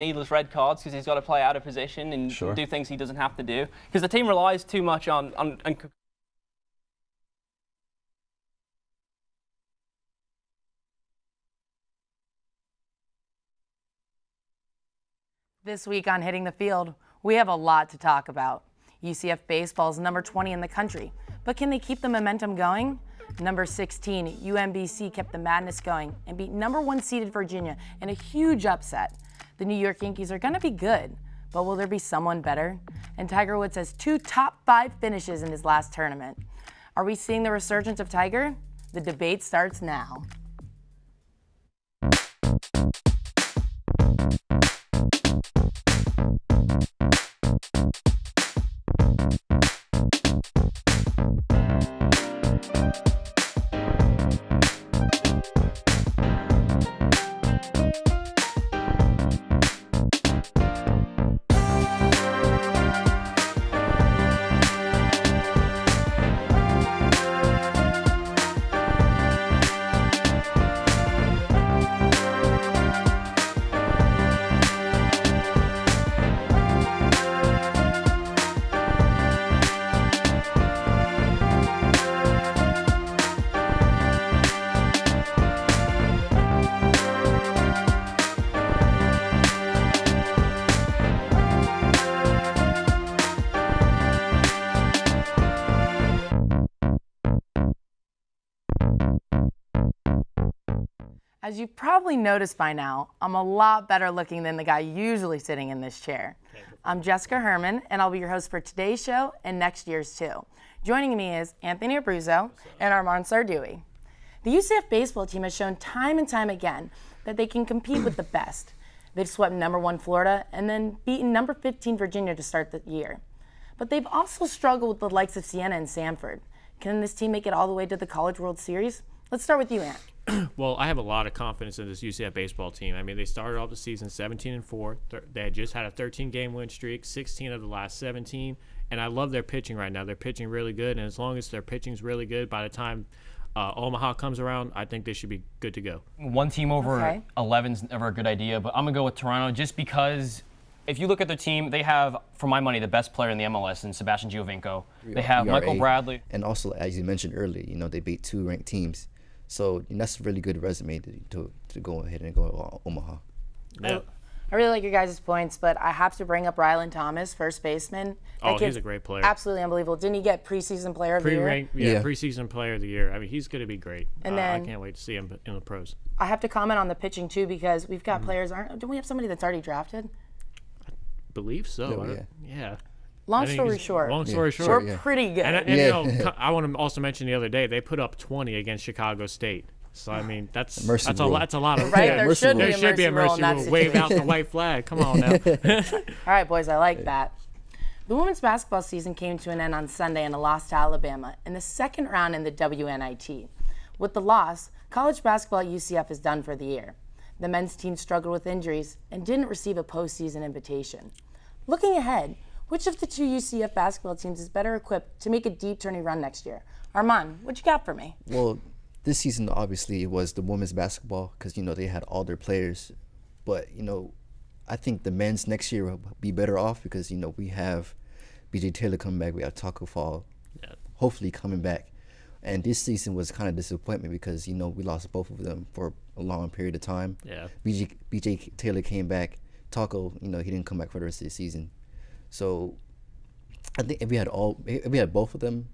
needless red cards because he's got to play out of position and do things he doesn't have to do. Because the team relies too much on This week on Hitting the Field, we have a lot to talk about. UCF baseball is number 20 in the country, but can they keep the momentum going? Number 16, UMBC kept the madness going and beat number 1 seeded Virginia in a huge upset. The New York Yankees are going to be good, but will there be someone better? And Tiger Woods has 2 top 5 finishes in his last tournament. Are we seeing the resurgence of Tiger? The debate starts now. As you've probably noticed by now, I'm a lot better looking than the guy usually sitting in this chair. I'm Jessica Herman, and I'll be your host for today's show and next year's too. Joining me is Anthony Abruzzo and Armand Sardui. The UCF baseball team has shown time and time again that they can compete with the best. They've swept number 1 Florida and then beaten number 15 Virginia to start the year. But they've also struggled with the likes of Siena and Sanford. Can this team make it all the way to the College World Series? Let's start with you, Ant. Well, I have a lot of confidence in this UCF baseball team. I mean, they started off the season 17-4. They had just had a 13-game win streak, 16 of the last 17, and I love their pitching right now. They're pitching really good, and as long as their pitching's really good, by the time Omaha comes around, I think they should be good to go. One team over 11's never a good idea, but I'm going to go with Toronto just because if you look at their team, they have, for my money, the best player in the MLS in Sebastian Giovinco. They have Michael Bradley. And also, as you mentioned earlier, they beat 2 ranked teams. So that's a really good resume to go ahead and go Omaha. Yeah. I really like your guys' points, but I have to bring up Rylan Thomas, first baseman. Oh, he's a great player. Absolutely unbelievable. Didn't he get preseason player of the year? Yeah, preseason player of the year. I mean, he's going to be great. And then I can't wait to see him in the pros. I have to comment on the pitching too because we've got players. Don't we have somebody that's already drafted? I believe so. Yeah. Long story short, we're pretty good. And I want to also mention the other day they put up 20 against Chicago State. So I mean that's a lot of right. There should be a mercy rule. Wave out the white flag. Come on now. All right, boys, I like that. The women's basketball season came to an end on Sunday in a loss to Alabama in the second round in the WNIT. With the loss, college basketball at UCF is done for the year. The men's team struggled with injuries and didn't receive a postseason invitation. Looking ahead, which of the 2 UCF basketball teams is better equipped to make a deep tourney run next year? Armand, what you got for me? Well, this season obviously it was the women's basketball because they had all their players, but I think the men's next year will be better off because we have BJ Taylor coming back, we have Taco Fall, hopefully coming back, and this season was kind of disappointment because we lost both of them for a long period of time. Yeah. BJ Taylor came back, Taco, he didn't come back for the rest of the season. So I think if we had both of them,